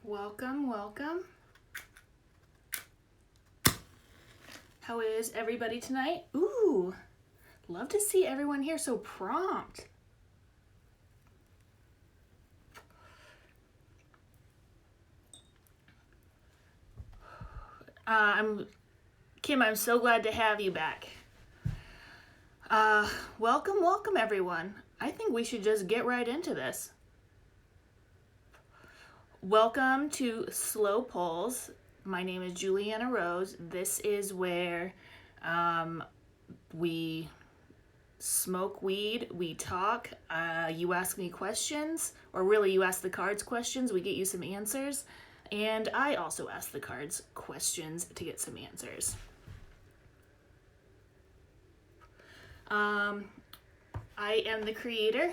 Welcome, welcome. How is everybody tonight? Ooh, love to see everyone here so prompt. Kim, I'm so glad to have you back. Welcome everyone. I think we should just get right into this. Welcome to Slow Pulls. My name is Juliana Rose. This is where we smoke weed, we talk, you ask me questions, or really you ask the cards questions, we get you some answers, and I also ask the cards questions to get some answers. I am the creator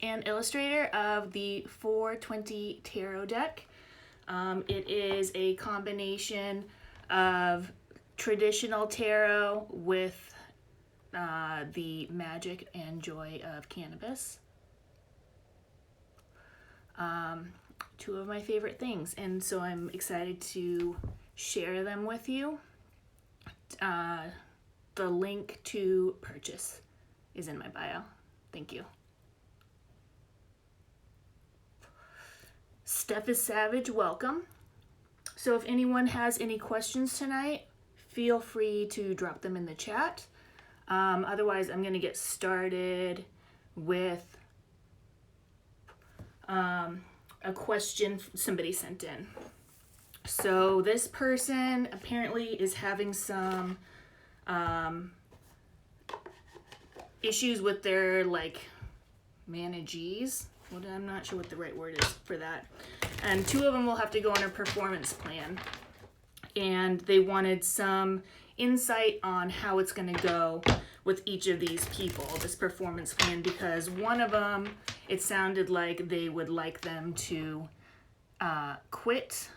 and illustrator of the 420 Tarot deck. It is a combination of traditional tarot with the magic and joy of cannabis. Two of my favorite things, and so I'm excited to share them with you. The link to purchase is in my bio. Thank you. Steph is Savage, welcome. So if anyone has any questions tonight, feel free to drop them in the chat. Otherwise, I'm going to get started with a question somebody sent in. So this person apparently is having some issues with their managees. Well, I'm not sure what the right word is for that. And two of them will have to go on a performance plan. And they wanted some insight on how it's going to go with each of these people, this performance plan, because one of them, it sounded like they would like them to quit.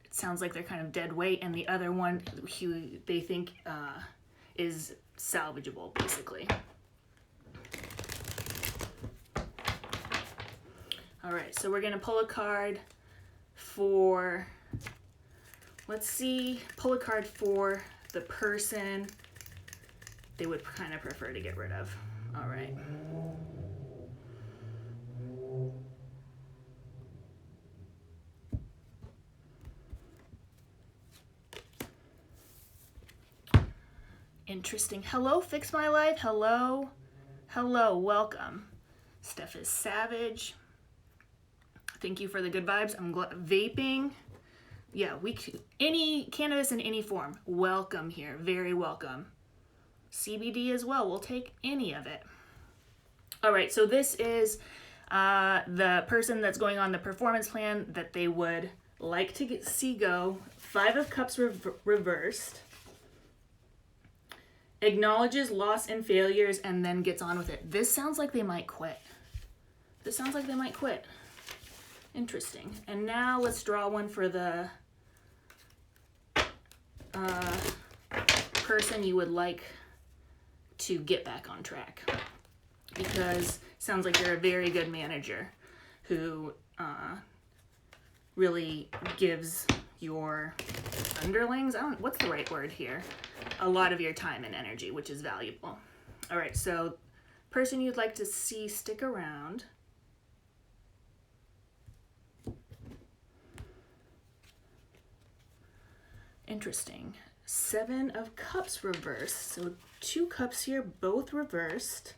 It sounds like they're kind of dead weight. And the other one, they think is salvageable, basically. All right, so we're gonna pull a card for, pull a card for the person they would kind of prefer to get rid of. All right. Interesting. Hello, Fix My Life. Hello, welcome. Steph is Savage. Thank you for the good vibes. I'm vaping. Yeah, any cannabis in any form. Welcome here. Very welcome. CBD as well. We'll take any of it. All right, so this is the person that's going on the performance plan that they would like to see go. 5 of Cups reversed. Acknowledges loss and failures and then gets on with it. This sounds like they might quit. Interesting. And now let's draw one for the person you would like to get back on track. Because it sounds like you're a very good manager who really gives your underlings, what's the right word here? A lot of your time and energy, which is valuable. All right, so person you'd like to see stick around. Interesting. 7 of Cups reversed. So 2 cups here, both reversed.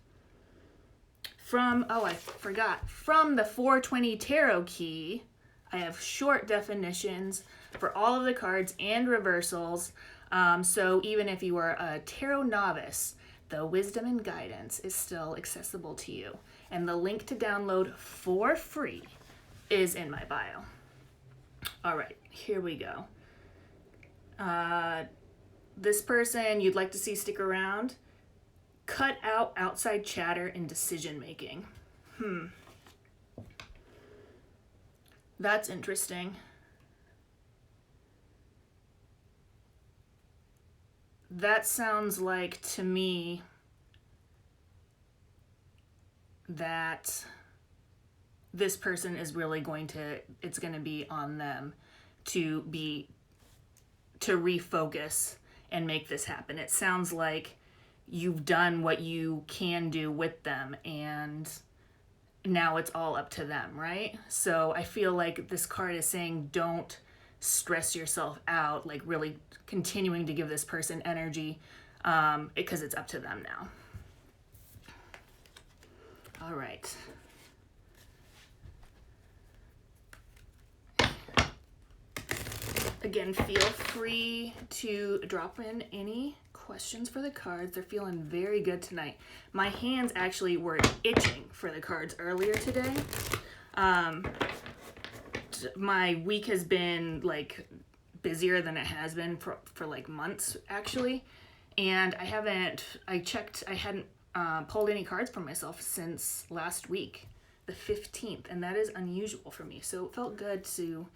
From the 420 Tarot key, I have short definitions for all of the cards and reversals. So even if you are a tarot novice, the wisdom and guidance is still accessible to you. And the link to download for free is in my bio. All right, here we go. This person you'd like to see stick around. Cut out outside chatter and decision making. That's interesting. That sounds like to me that this person is really it's going to be on them to refocus and make this happen. It sounds like you've done what you can do with them, and now it's all up to them, right? So I feel like this card is saying don't stress yourself out, like really continuing to give this person energy, because it's up to them now. All right. Again, feel free to drop in any questions for the cards. They're feeling very good tonight. My hands actually were itching for the cards earlier today. My week has been like busier than it has been for like months actually. And I hadn't pulled any cards for myself since last week, the 15th, and that is unusual for me. So it felt good to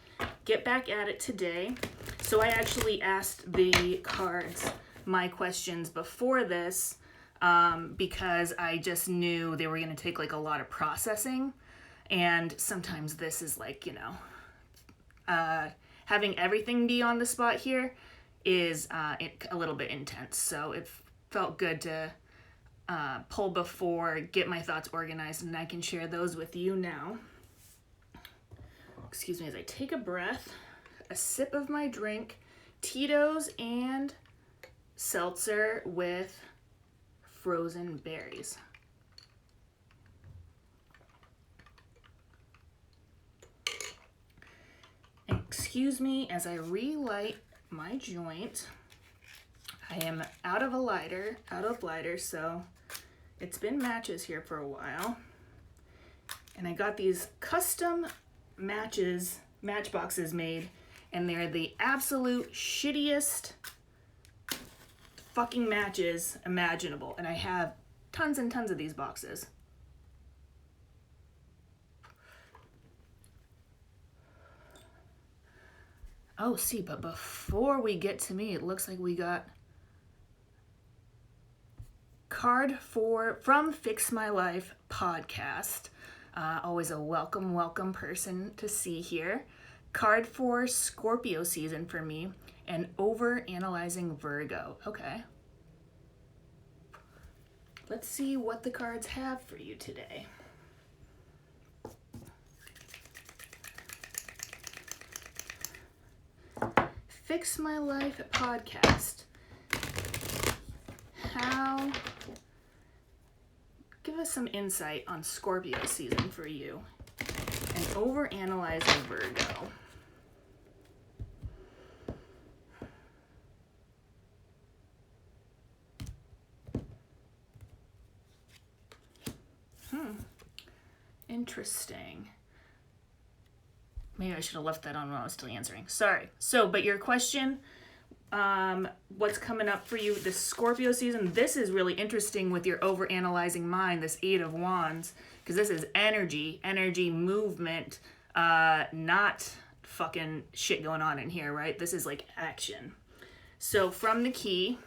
get back at it today. So I actually asked the cards my questions before this, because I just knew they were going to take like a lot of processing, and sometimes this is like, having everything be on the spot here is a little bit intense. So it felt good to pull before, get my thoughts organized, and I can share those with you now. Excuse me as I take a breath, a sip of my drink, Tito's and seltzer with frozen berries. Excuse me as I relight my joint. I am out of lighter, so it's been matches here for a while. And I got these custom matchboxes made, and they're the absolute shittiest fucking matches imaginable. And I have tons and tons of these boxes. Oh, see, but before we get to me, it looks like we got card from Fix My Life podcast. Always a welcome person to see here. Card for Scorpio season for me, and over-analyzing Virgo. Okay. Let's see what the cards have for you today. Fix My Life podcast. Give us some insight on Scorpio season for you and over-analyzing Virgo. Interesting. Maybe I should have left that on when I was still answering. Sorry. But your question, what's coming up for you this Scorpio season? This is really interesting with your overanalyzing mind, this 8 of Wands, because this is energy, movement, not fucking shit going on in here, right? This is like action. So from the key,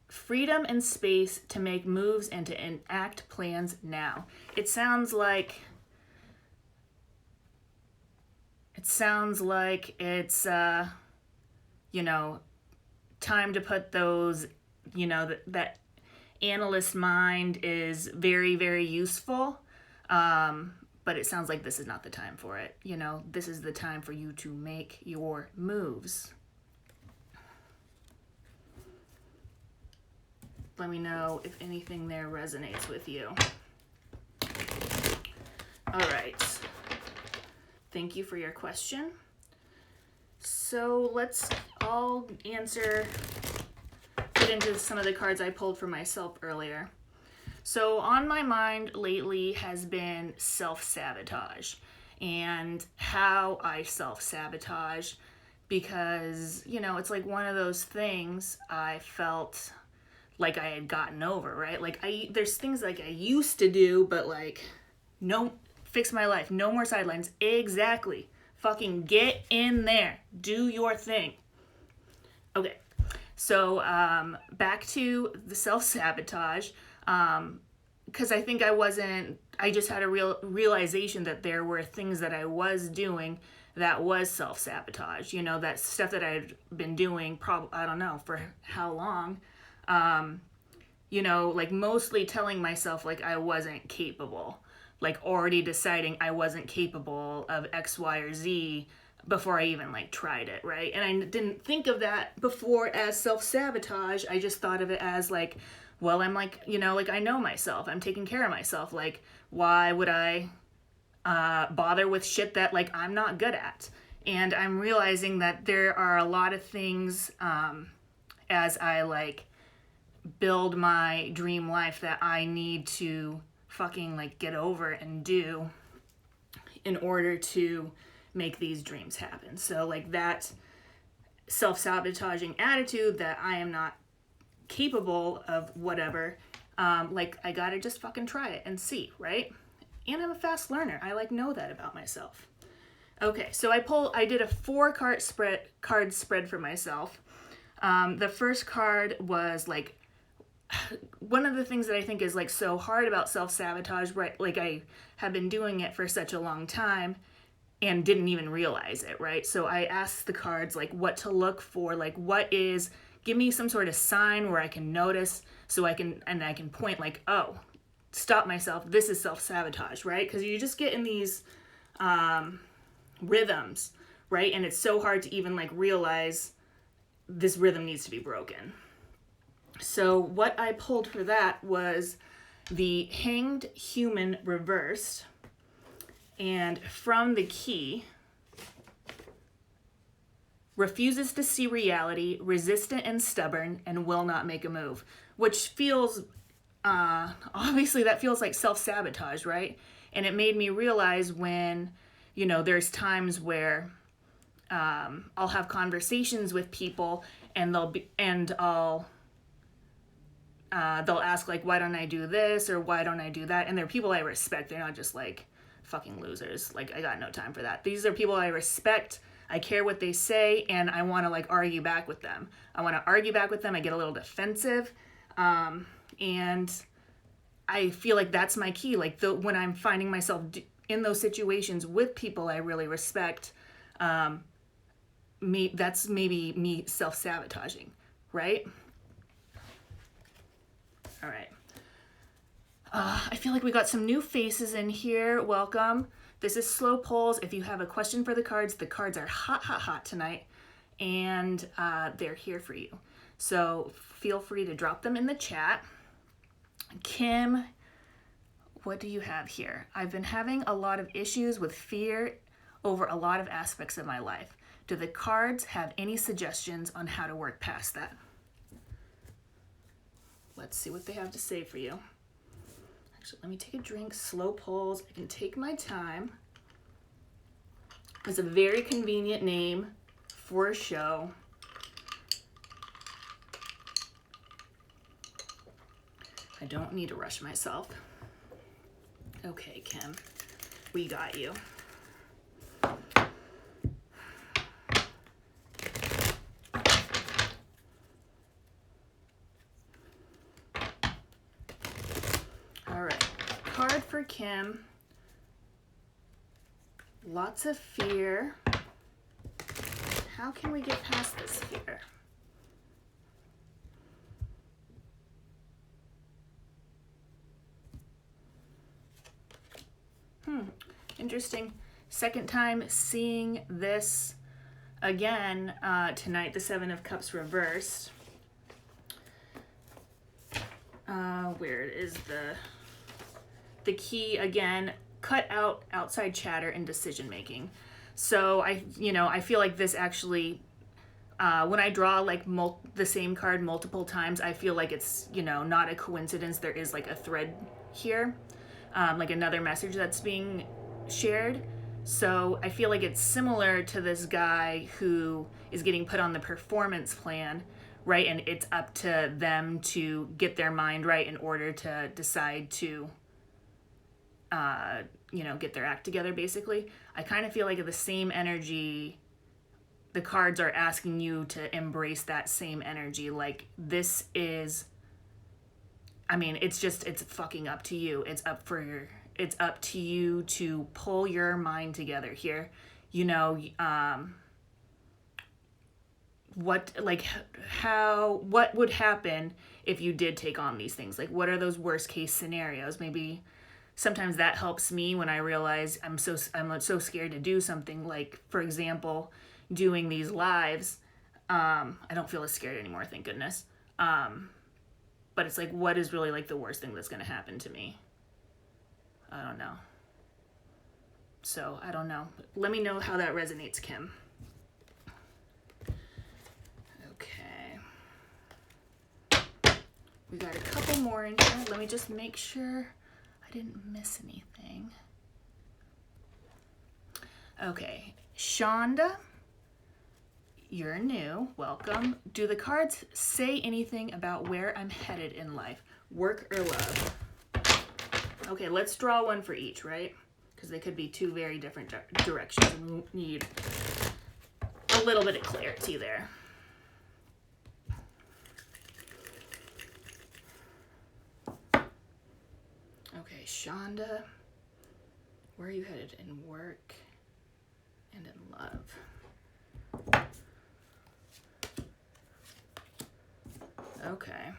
freedom and space to make moves and to enact plans now. It sounds like it's time to put those, that analyst mind is very, very useful. But it sounds like this is not the time for it. This is the time for you to make your moves. Let me know if anything there resonates with you. All right. Thank you for your question. So let's all get into some of the cards I pulled for myself earlier. So on my mind lately has been self-sabotage and how I self-sabotage, because, it's like one of those things I felt like I had gotten over, right? Like there's things like I used to do, but like, no, Fix My Life, no more sidelines. Exactly. Fucking get in there. Do your thing. Okay. So, back to the self-sabotage, because I think I wasn't I just had a realization that there were things that I was doing that was self-sabotage, you know, that stuff that I'd been doing, I don't know, for how long, you know, like mostly telling myself like I wasn't capable, like already deciding I wasn't capable of X, Y, or Z before I even like tried it, right? And I didn't think of that before as self-sabotage. I just thought of it as like, well, I'm like, you know, like I know myself, I'm taking care of myself, like why would I bother with shit that like I'm not good at? And I'm realizing that there are a lot of things as I like build my dream life that I need to fucking like get over and do in order to make these dreams happen. So like that self-sabotaging attitude that I am not capable of whatever, like I gotta just fucking try it and see, right? And I'm a fast learner. I like know that about myself. Okay, so I did a 4-card spread for myself. The first card was like, one of the things that I think is like so hard about self-sabotage, right? Like I have been doing it for such a long time and didn't even realize it, right? So I asked the cards like what to look for, like give me some sort of sign where I can notice so I can point like, oh, stop myself, this is self-sabotage, right? Because you just get in these rhythms, right? And it's so hard to even like realize this rhythm needs to be broken. So what I pulled for that was the Hanged Human reversed. And from the key, refuses to see reality, resistant and stubborn, and will not make a move. Which feels, obviously that feels like self-sabotage, right? And it made me realize when, you know, there's times where I'll have conversations with people and they'll ask like, why don't I do this or why don't I do that? And they're people I respect. They're not just like fucking losers. Like I got no time for that. These are people I respect. I care what they say and I want to like argue back with them. I get a little defensive. And I feel like that's my key. Like when I'm finding myself in those situations with people I really respect, that's maybe me self-sabotaging, right? All right. I feel like we got some new faces in here. Welcome. This is Slow Polls. If you have a question for the cards are hot tonight, and they're here for you. So feel free to drop them in the chat. Kim, what do you have here? I've been having a lot of issues with fear over a lot of aspects of my life. Do the cards have any suggestions on how to work past that? Let's see what they have to say for you. Actually, let me take a drink. Slow Polls. I can take my time. It's a very convenient name for a show. I don't need to rush myself. Okay, Kim, we got you. All right, card for Kim. Lots of fear. How can we get past this fear? Interesting. Second time seeing this again tonight, the Seven of Cups reversed. Where is the key again? Cut out outside chatter and decision making. So I feel like this actually, when I draw like the same card multiple times, I feel like it's, not a coincidence. There is like a thread here, like another message that's being shared. So I feel like it's similar to this guy who is getting put on the performance plan, right? And it's up to them to get their mind right in order to decide to, get their act together, basically. I kind of feel like the same energy, the cards are asking you to embrace that same energy. Like it's fucking up to you. It's it's up to you to pull your mind together here. What would happen if you did take on these things? Like, what are those worst case scenarios? Maybe sometimes that helps me when I realize I'm so scared to do something. Like, for example, doing these lives. I don't feel as scared anymore, thank goodness. But it's like, what is really like the worst thing that's going to happen to me? I don't know. So I don't know. Let me know how that resonates, Kim. Okay. We got a couple more in here. Let me just make sure I didn't miss anything. Okay. Shonda, you're new. Welcome. Do the cards say anything about where I'm headed in life? Work or love? Okay, let's draw one for each, right? Because they could be two very different directions, and we need a little bit of clarity there. Okay, Shonda, where are you headed in work and in love? Okay.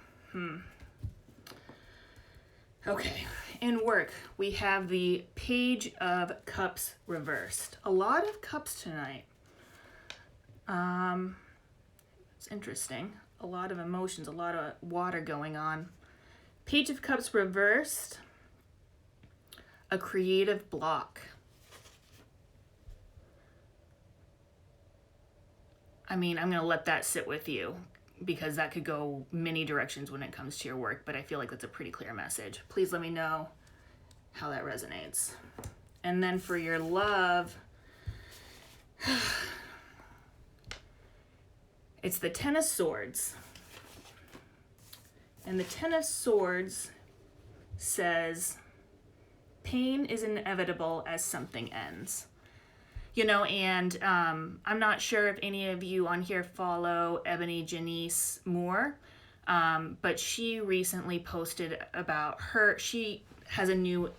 Okay, in work, we have the Page of Cups reversed. A lot of cups tonight. It's interesting. A lot of emotions, a lot of water going on. Page of Cups reversed. A creative block. I mean, I'm going to let that sit with you, because that could go many directions when it comes to your work, but I feel like that's a pretty clear message. Please let me know how that resonates. And then for your love, it's the Ten of Swords. And the Ten of Swords says, pain is inevitable as something ends. And I'm not sure if any of you on here follow Ebony Janice Moore, but she recently posted about she has a new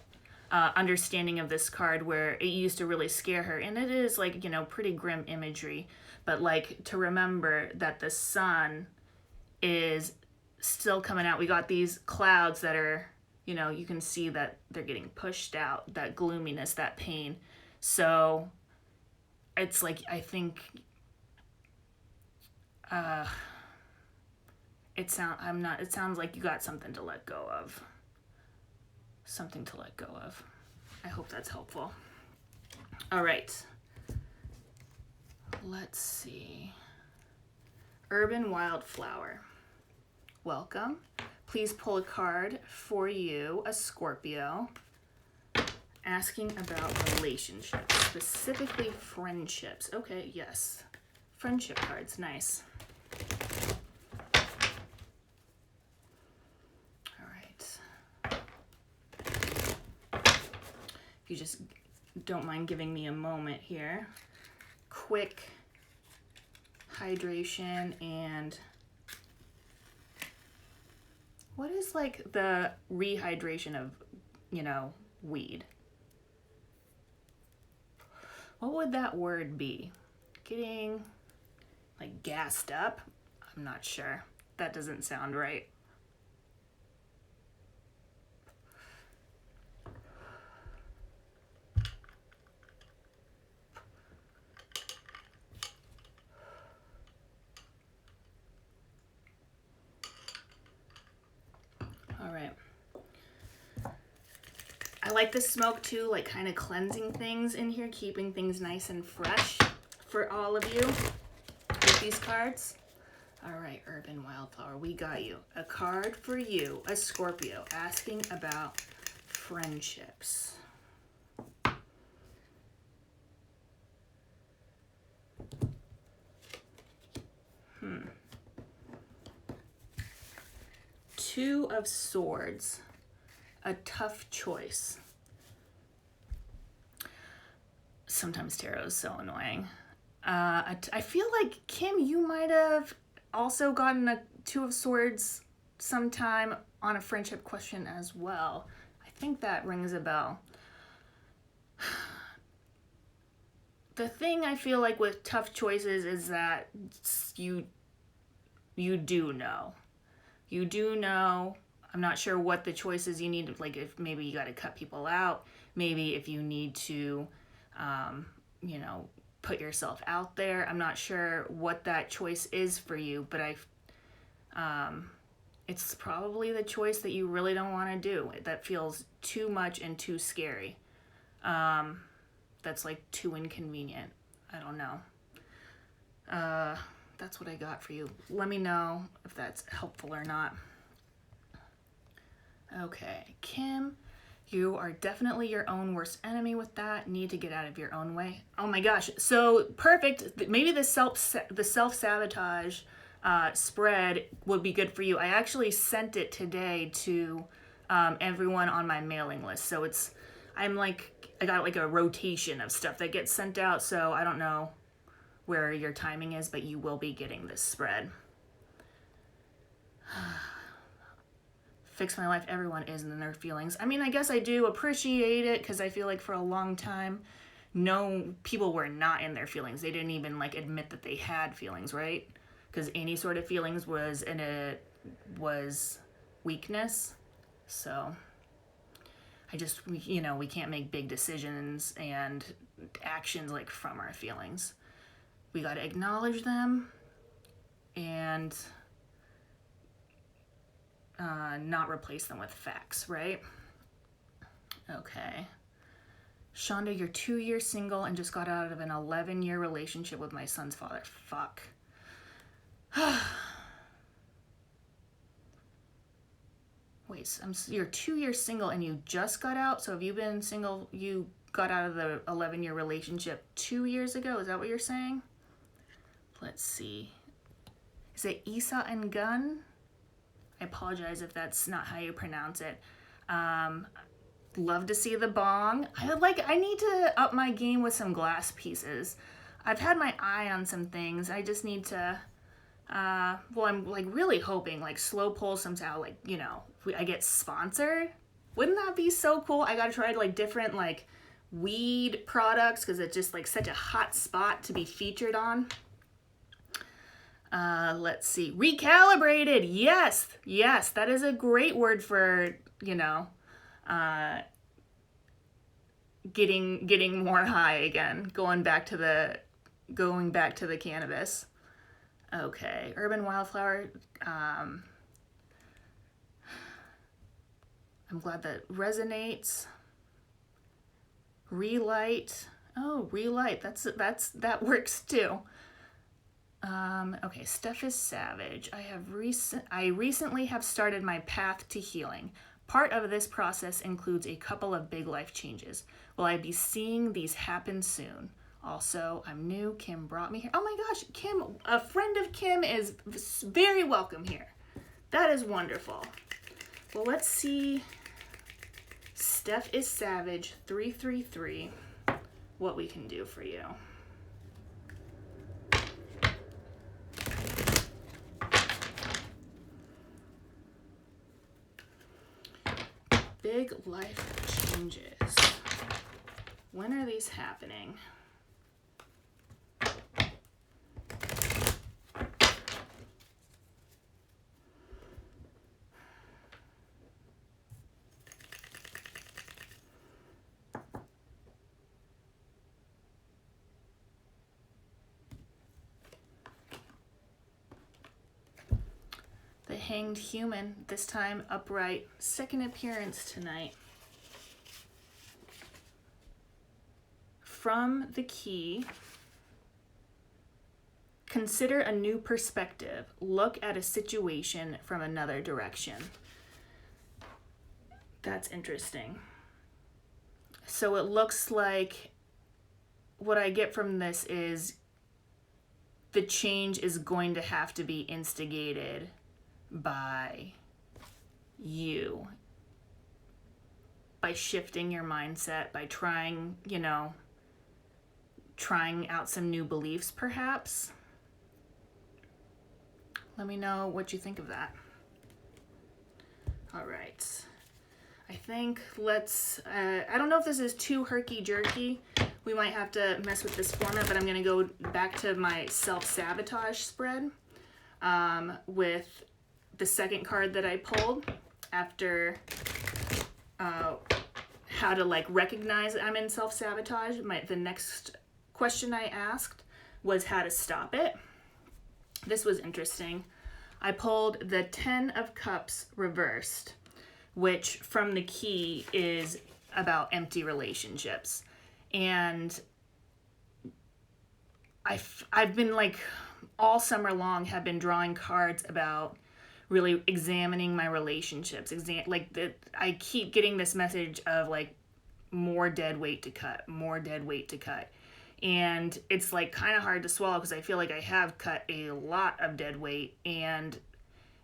understanding of this card where it used to really scare her. And it is like, pretty grim imagery, but like to remember that the sun is still coming out. We got these clouds that are, you can see that they're getting pushed out, that gloominess, that pain. So it's like, I think, it sounds like you got something to let go of. Something to let go of. I hope that's helpful. All right. Let's see. Urban Wildflower. Welcome. Please pull a card for you, a Scorpio. Asking about relationships, specifically friendships. Okay, yes. Friendship cards, nice. All right. If you just don't mind giving me a moment here. Quick hydration and what is like the rehydration of, weed? What would that word be? Getting like gassed up? I'm not sure. That doesn't sound right. All right. I like the smoke too, like kind of cleansing things in here, keeping things nice and fresh for all of you with these cards. All right, Urban Wildflower, we got you. A card for you, a Scorpio, asking about friendships. Two of Swords. A tough choice. Sometimes tarot is so annoying. I feel like, Kim, you might have also gotten a Two of Swords sometime on a friendship question as well. I think that rings a bell. The thing I feel like with tough choices is that you do know. You do know. I'm not sure what the choices you need, like if maybe you got to cut people out, maybe if you need to, put yourself out there. I'm not sure what that choice is for you, but it's probably the choice that you really don't want to do. That feels too much and too scary. That's like too inconvenient. I don't know. That's what I got for you. Let me know if that's helpful or not. Okay, Kim, you are definitely your own worst enemy with that. Need to get out of your own way. Oh my gosh, so perfect. Maybe the self-sabotage spread would be good for you. I actually sent it today to everyone on my mailing list. So I got like a rotation of stuff that gets sent out. So I don't know where your timing is, but you will be getting this spread. Fix my life. Everyone is in their feelings. I mean, I guess I do appreciate it because I feel like for a long time, no, people were not in their feelings. They didn't even like admit that they had feelings, right? Because any sort of feelings was weakness. So we can't make big decisions and actions like from our feelings. We got to acknowledge them and not replace them with facts, right? Okay. Shonda, you're 2 years single and just got out of an 11-year relationship with my son's father. Fuck. Wait, you're 2 years single and you just got out? So have you been single, you got out of the 11-year relationship 2 years ago? Is that what you're saying? Let's see. Is it Isa and Gun? I apologize if that's not how you pronounce it. Love to see the bong. I need to up my game with some glass pieces. I've had my eye on some things. I just need to, I'm like really hoping like Slow Pull somehow, like, I get sponsored. Wouldn't that be so cool? I gotta try like different like weed products because it's just like such a hot spot to be featured on. Let's see. Recalibrated. Yes, that is a great word for, getting more high again. Going back to the cannabis. Okay, Urban Wildflower. I'm glad that resonates. Relight. Oh, relight. That works too. Okay, Steph is Savage. I recently have started my path to healing. Part of this process includes a couple of big life changes. Will I be seeing these happen soon? Also, I'm new. Kim brought me here. Oh my gosh, Kim, a friend of Kim is very welcome here. That is wonderful. Well, let's see. Steph is Savage 333. What we can do for you. Big life changes. When are these happening? The Hanged Human, this time upright, second appearance tonight. From the key, consider a new perspective. Look at a situation from another direction. That's interesting. So it looks like what I get from this is the change is going to have to be instigated by you, by shifting your mindset, by trying out some new beliefs perhaps. Let me know what you think of that. All right. I think let's, I don't know if this is too herky-jerky. We might have to mess with this format, but I'm going to go back to my self-sabotage spread with the second card that I pulled after how to like recognize I'm in self-sabotage. The next question I asked was how to stop it. This was interesting. I pulled the 10 of Cups reversed, which from the key is about empty relationships. And I've been like all summer long have been drawing cards about really examining my relationships. I keep getting this message of like more dead weight to cut, more dead weight to cut. And it's like kind of hard to swallow because I feel like I have cut a lot of dead weight, and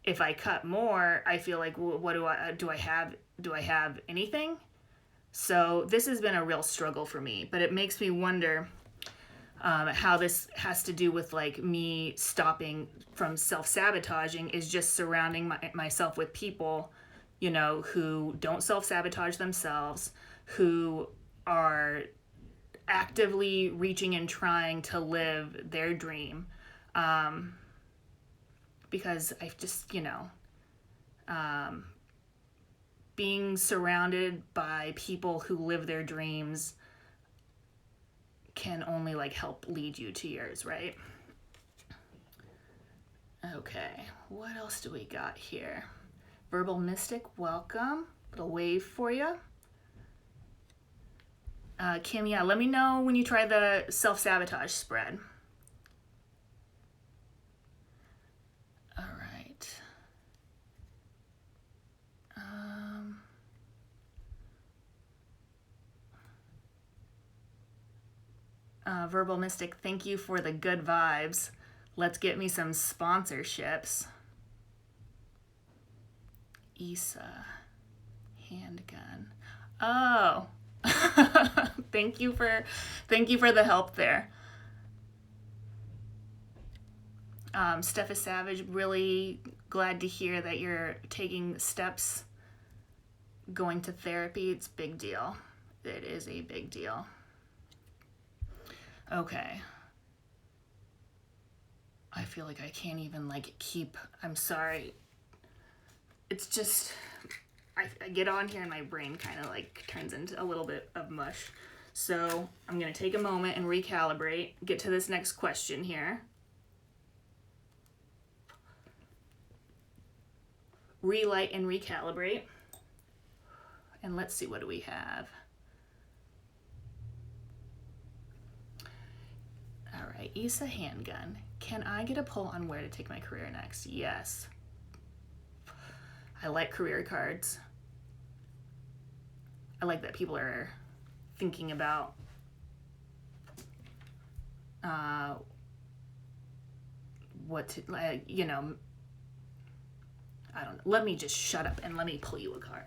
if I cut more, I feel like what do I have anything? So this has been a real struggle for me, but it makes me wonder how this has to do with like me stopping from self-sabotaging is just surrounding myself with people, you know, who don't self-sabotage themselves, who are actively reaching and trying to live their dream. Because I've just, being surrounded by people who live their dreams can only like help lead you to yours, right? Okay, what else do we got here? Verbal Mystic, welcome. Little wave for you. Kim, yeah, let me know when you try the self-sabotage spread. All right. Verbal Mystic, thank you for the good vibes. Let's get me some sponsorships. Issa, handgun. Oh. Thank you for the help there. Steph is Savage, really glad to hear that you're taking steps, going to therapy. It's a big deal. It is a big deal. Okay. I feel like I can't even I'm sorry. It's just, I get on here and my brain kind of turns into a little bit of mush. So I'm going to take a moment and recalibrate, get to this next question here. Relight and recalibrate. And let's see, what do we have? All right, Issa Handgun. Can I get a pull on where to take my career next? Yes. I like career cards. I like that people are thinking about what to, I don't know. Let me just shut up and let me pull you a card.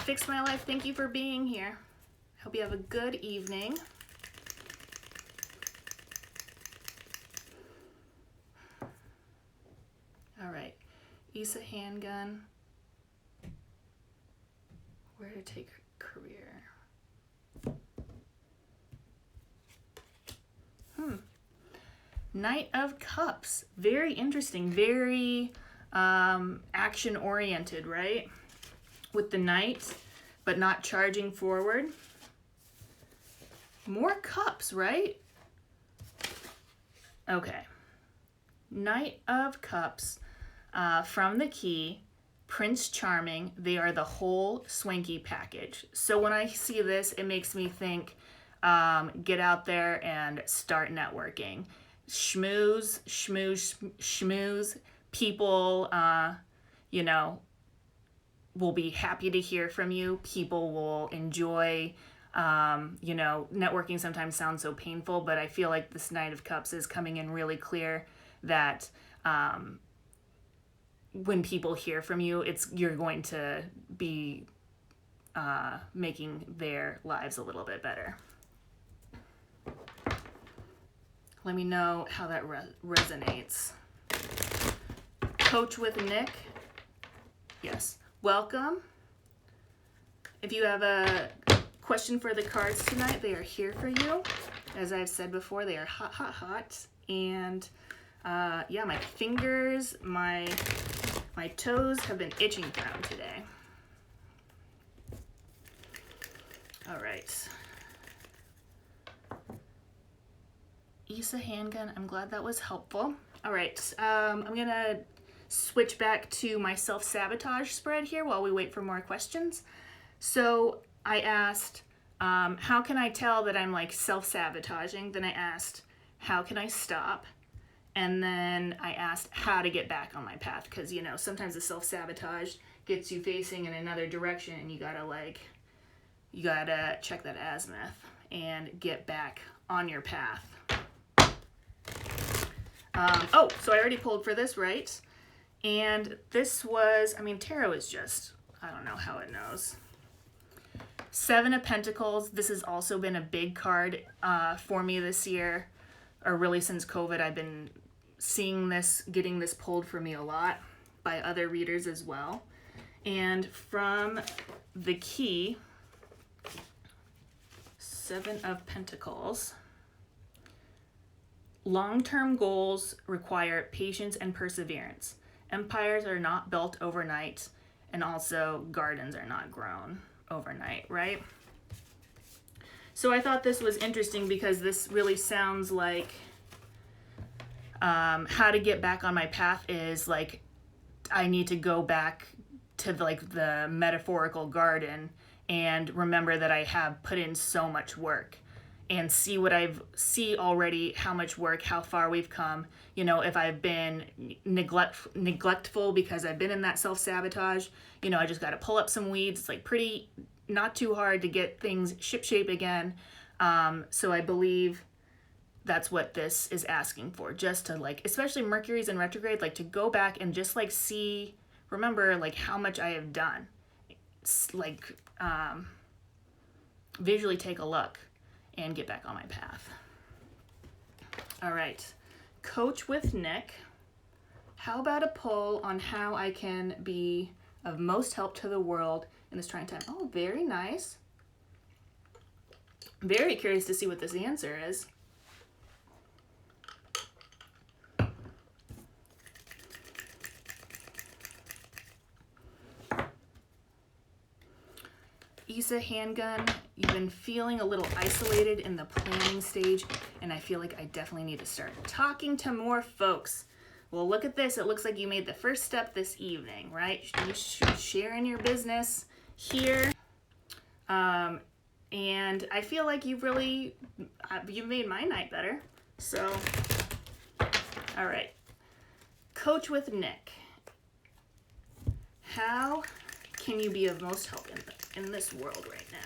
Fix My Life, thank you for being here. Hope you have a good evening. All right, Issa Handgun. Where to take career? Knight of Cups. Very interesting. Very action oriented, right? With the knight, but not charging forward. More cups, right? Okay. Knight of Cups from the key, Prince Charming. They are the whole swanky package. So when I see this, it makes me think, get out there and start networking. Schmooze, schmooze, schmooze. People, will be happy to hear from you. People will enjoy, networking sometimes sounds so painful, but I feel like this Knight of Cups is coming in really clear that, when people hear from you, you're going to be making their lives a little bit better. Let me know how that resonates. Coach with Nick. Yes. Welcome. If you have a question for the cards tonight, they are here for you. As I've said before, they are hot, hot, hot. And yeah, my fingers, my toes have been itching for them today. All right. Issa handgun, I'm glad that was helpful. All right, I'm gonna switch back to my self-sabotage spread here while we wait for more questions. So I asked, how can I tell that I'm like self-sabotaging? Then I asked, how can I stop? And then I asked how to get back on my path, because you know, sometimes the self-sabotage gets you facing in another direction and you gotta check that azimuth and get back on your path. So I already pulled for this, right? And this was, I mean, tarot is just, I don't know how it knows. 7 of Pentacles. This has also been a big card for me this year, or really since COVID. I've been seeing this, getting this pulled for me a lot by other readers as well. And from the key, 7 of Pentacles. Long-term goals require patience and perseverance. Empires are not built overnight, and also gardens are not grown overnight, right? So I thought this was interesting because this really sounds like how to get back on my path is like I need to go back to like the metaphorical garden and remember that I have put in so much work. And see already how much work, how far we've come. You know, if I've been neglectful because I've been in that self-sabotage, you know, I just got to pull up some weeds. It's like pretty, not too hard to get things shipshape again. So I believe that's what this is asking for. Just to like, especially Mercury's in retrograde, like to go back and just like remember like how much I have done. It's like visually take a look and get back on my path. All right, Coach with Nick. How about a poll on how I can be of most help to the world in this trying time? Oh, very nice. Very curious to see what this answer is. Issa handgun, you've been feeling a little isolated in the planning stage, and I feel like I definitely need to start talking to more folks. Well, look at this. It looks like you made the first step this evening, right? You should share in your business here. And I feel like you've made my night better. So, all right. Coach with Nick. How can you be of most help in this world right now?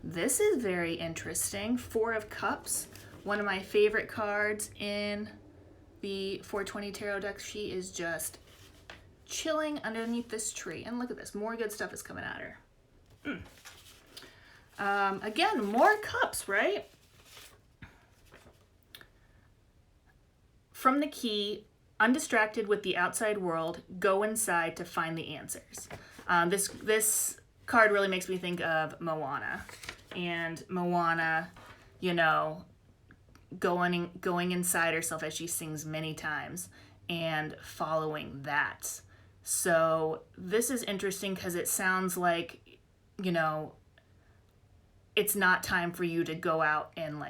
This is very interesting. 4 of Cups, one of my favorite cards in the 420 Tarot deck. She is just chilling underneath this tree. And look at this, more good stuff is coming at her. Again, more cups, right? From the key, undistracted with the outside world, go inside to find the answers. This card really makes me think of Moana. And Moana, you know, going inside herself as she sings many times and following that. So this is interesting because it sounds like, you know, it's not time for you to go out and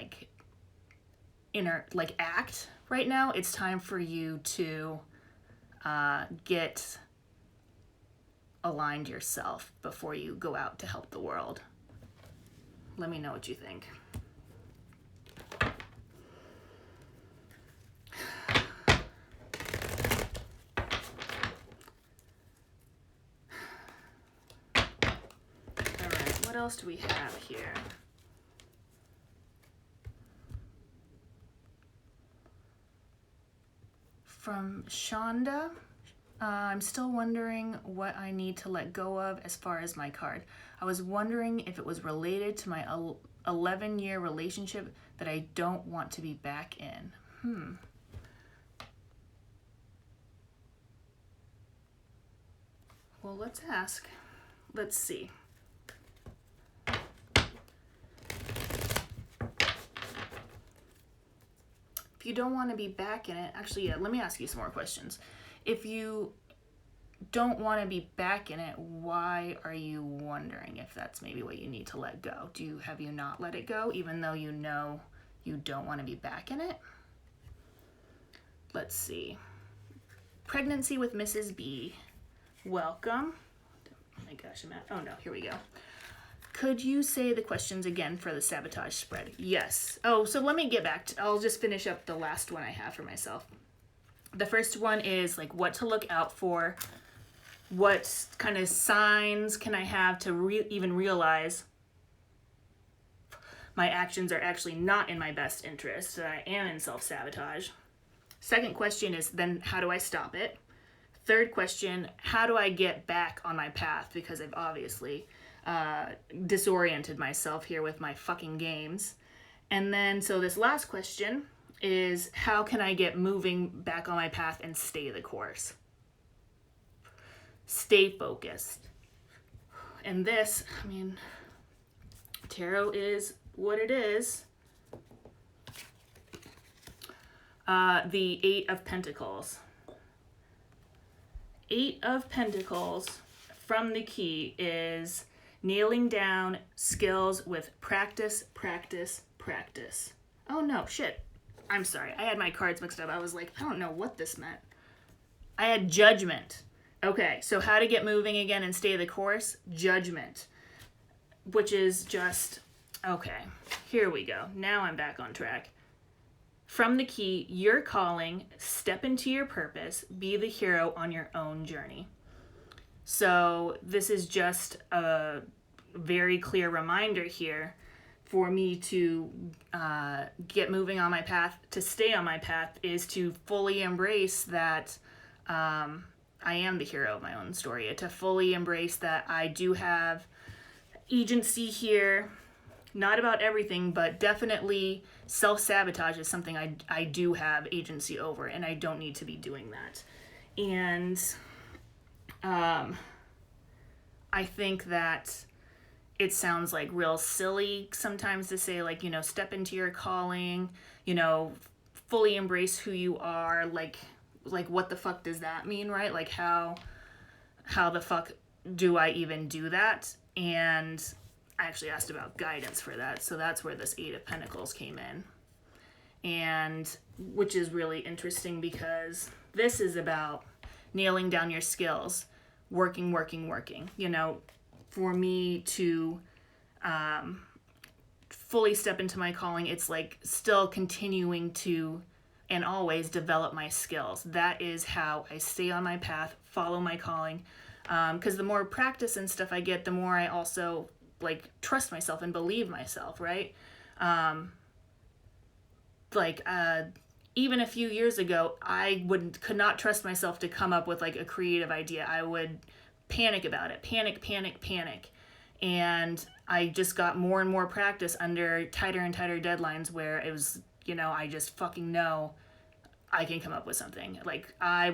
act right now. It's time for you to get aligned yourself before you go out to help the world. Let me know what you think. what else do we have here? From Shonda, I'm still wondering what I need to let go of as far as my card. I was wondering if it was related to my 11-year relationship that I don't want to be back in. Well, let's ask. Let's see. If you don't want to be back in it, actually, yeah, let me ask you some more questions. If you don't want to be back in it, why are you wondering if that's maybe what you need to let go? Have you not let it go, even though you know you don't want to be back in it? Let's see. Pregnancy with Mrs. B. Welcome. Oh my gosh, oh no, here we go. Could you say the questions again for the sabotage spread? Yes. Oh, so let me get back to, I'll just finish up the last one I have for myself. The first one is like what to look out for. What kind of signs can I have to even realize my actions are actually not in my best interest, that I am in self-sabotage? Second question is then how do I stop it? Third question, how do I get back on my path? Because I've obviously disoriented myself here with my fucking games. And then, so this last question is how can I get moving back on my path and stay the course? Stay focused. And this, I mean, tarot is what it is. The Eight of Pentacles. Eight of Pentacles from the key is nailing down skills with practice, practice, practice. Oh no, shit. I'm sorry. I had my cards mixed up. I was like, I don't know what this meant. I had judgment. Okay, so how to get moving again and stay the course? Judgment. Which is just, okay, here we go. Now I'm back on track. From the key, your calling, step into your purpose, be the hero on your own journey. So this is just a very clear reminder here for me to get moving on my path, to stay on my path, is to fully embrace that I am the hero of my own story, to fully embrace that I do have agency here. Not about everything, but definitely self-sabotage is something I do have agency over, and I don't need to be doing that. And I think that it sounds like real silly sometimes to say, like, you know, step into your calling, you know, fully embrace who you are. Like what the fuck does that mean, right? Like how the fuck do I even do that? And I actually asked about guidance for that, so that's where this Eight of Pentacles came in. And which is really interesting because this is about nailing down your skills, working. You know, for me to fully step into my calling, it's like still continuing to and always develop my skills. That is how I stay on my path, follow my calling. Because the more practice and stuff I get, the more I also like trust myself and believe myself, right? Even a few years ago, I could not trust myself to come up with like a creative idea. I would panic about it, panic. And I just got more and more practice under tighter and tighter deadlines where it was, you know, I just fucking know I can come up with something. Like I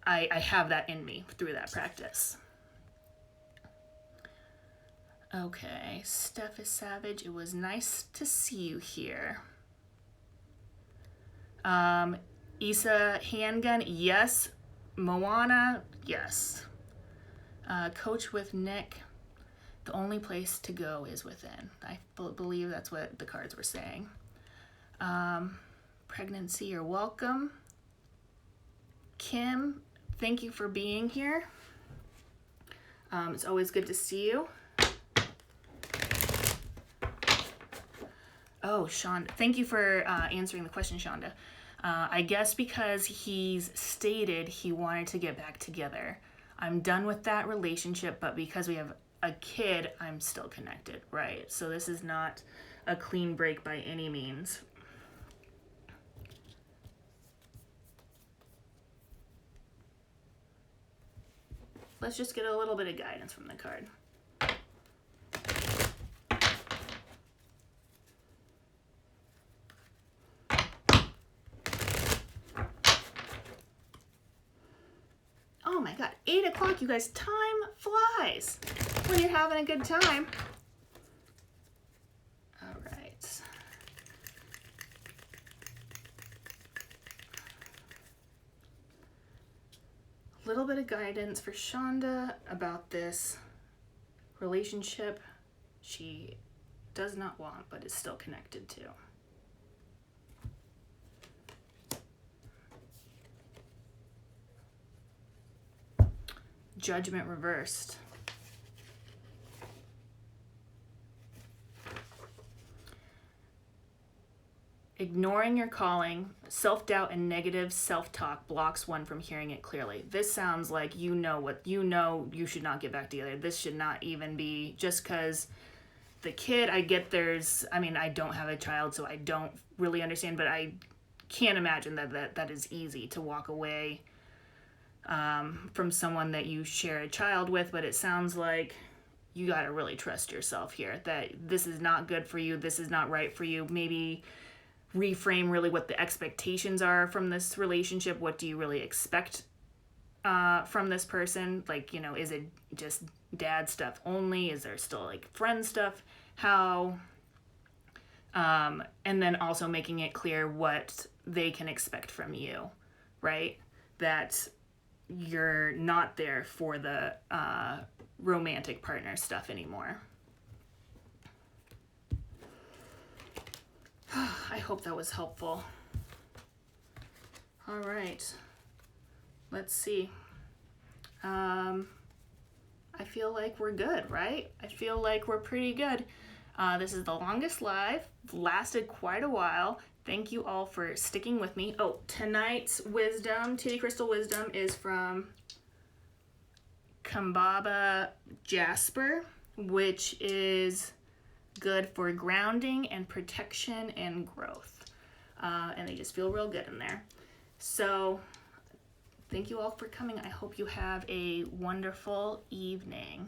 have that in me through that practice. Okay, Steph is Savage. It was nice to see you here. Issa Handgun, yes. Moana, yes. Coach with Nick, the only place to go is within. I believe that's what the cards were saying. Pregnancy, you're welcome. Kim, thank you for being here. It's always good to see you. Oh, Shonda, thank you for answering the question, Shonda. I guess because he's stated he wanted to get back together. I'm done with that relationship, but because we have a kid, I'm still connected, right? So this is not a clean break by any means. Let's just get a little bit of guidance from the card. Oh my God, 8 o'clock, you guys, time flies when you're having a good time. All right. A little bit of guidance for Shonda about this relationship she does not want, but is still connected to. Judgment reversed. Ignoring your calling, self-doubt and negative self-talk blocks one from hearing it clearly. This sounds like you you should not get back together. This should not even be, just because the kid, I get I don't have a child, so I don't really understand, but I can't imagine that is easy to walk away from someone that you share a child with, but it sounds like you got to really trust yourself here, that this is not good for you, this is not right for you. Maybe reframe really what the expectations are from this relationship. What do you really expect from this person? Like, is it just dad stuff only? Is there still like friend stuff? How? And then also making it clear what they can expect from you, right? That you're not there for the romantic partner stuff anymore. I hope that was helpful. All right. Let's see. I feel like we're good, right? I feel like we're pretty good. This is the longest live. Lasted quite a while. Thank you all for sticking with me. Oh, tonight's wisdom, Titty Crystal wisdom, is from Kambaba Jasper, which is good for grounding and protection and growth. And they just feel real good in there. So thank you all for coming. I hope you have a wonderful evening.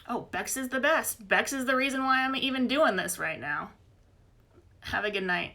Oh, Bex is the best. Bex is the reason why I'm even doing this right now. Have a good night.